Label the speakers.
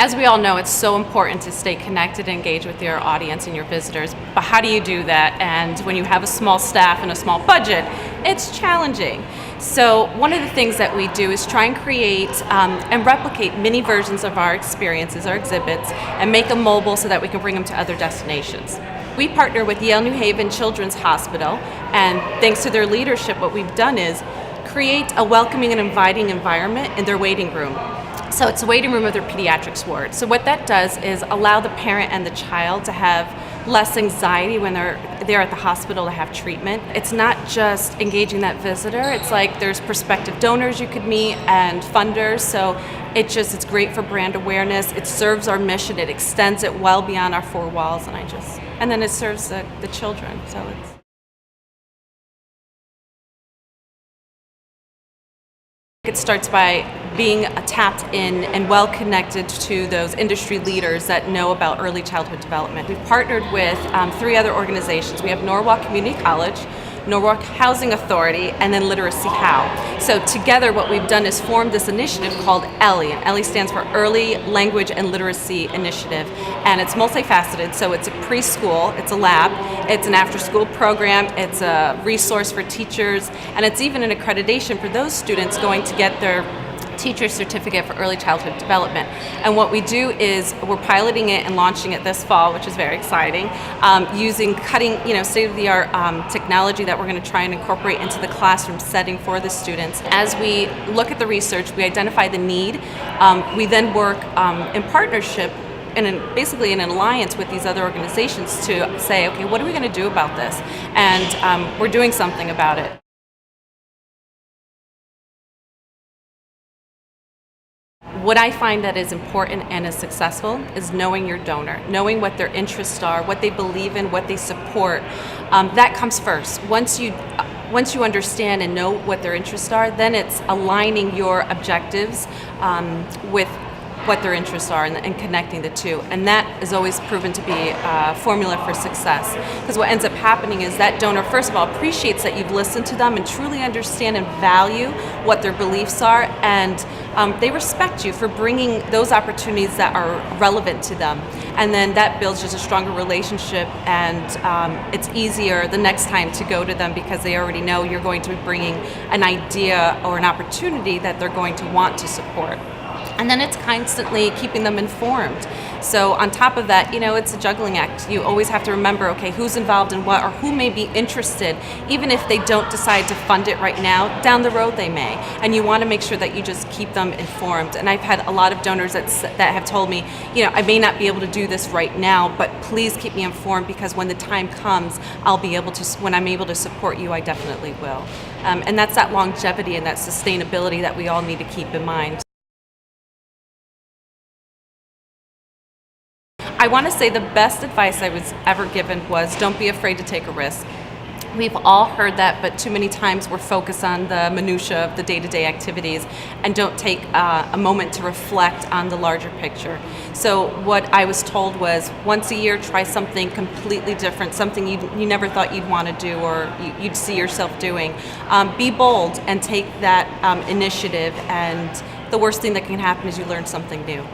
Speaker 1: As we all know, it's so important to stay connected and engage with your audience and your visitors. But how do you do that? And when you have a small staff and a small budget, it's challenging. So one of the things that we do is try and create and replicate mini versions of our experiences, our exhibits, and make them mobile so that we can bring them to other destinations. We partner with Yale New Haven Children's Hospital, and thanks to their leadership, what we've done is create a welcoming and inviting environment in their waiting room. So it's a waiting room of their pediatrics ward. So what that does is allow the parent and the child to have less anxiety when they're there at the hospital to have treatment. It's not just engaging that visitor, it's like there's prospective donors you could meet and funders. So it's great for brand awareness. It serves our mission. It extends it well beyond our four walls, and then it serves the children. So it starts by being tapped in and well connected to those industry leaders that know about early childhood development. We've partnered with 3 other organizations. We have Norwalk Community College, Norwalk Housing Authority, and then Literacy How. So together what we've done is formed this initiative called ELLI, and ELLI stands for Early Language and Literacy Initiative, and it's multifaceted. So it's a preschool, it's a lab, it's an after-school program, it's a resource for teachers, and it's even an accreditation for those students going to get their teacher certificate for early childhood development. And what we do is we're piloting it and launching it this fall, which is very exciting, using state-of-the-art technology that we're going to try and incorporate into the classroom setting for the students. As we look at the research, we identify the need. We then work in partnership basically in an alliance with these other organizations to say, okay, what are we going to do about this? And we're doing something about it. What I find that is important and is successful is knowing your donor, knowing what their interests are, what they believe in, what they support. That comes first. Once you understand and know what their interests are, then it's aligning your objectives with what their interests are and connecting the two. And that is always proven to be a formula for success. Because what ends up happening is that donor, first of all, appreciates that you've listened to them and truly understand and value what their beliefs are, and they respect you for bringing those opportunities that are relevant to them. And then that builds just a stronger relationship, and it's easier the next time to go to them because they already know you're going to be bringing an idea or an opportunity that they're going to want to support. And then it's constantly keeping them informed. So on top of that, it's a juggling act. You always have to remember, okay, who's involved in what, or who may be interested. Even if they don't decide to fund it right now, down the road they may. And you want to make sure that you just keep them informed. And I've had a lot of donors that have told me, I may not be able to do this right now, but please keep me informed, because when the time comes, when I'm able to support you, I definitely will. And that's that longevity and that sustainability that we all need to keep in mind. I want to say the best advice I was ever given was don't be afraid to take a risk. We've all heard that, but too many times we're focused on the minutia of the day-to-day activities and don't take a moment to reflect on the larger picture. So what I was told was once a year, try something completely different, something you never thought you'd want to do or you'd see yourself doing. Be bold and take that initiative, and the worst thing that can happen is you learn something new.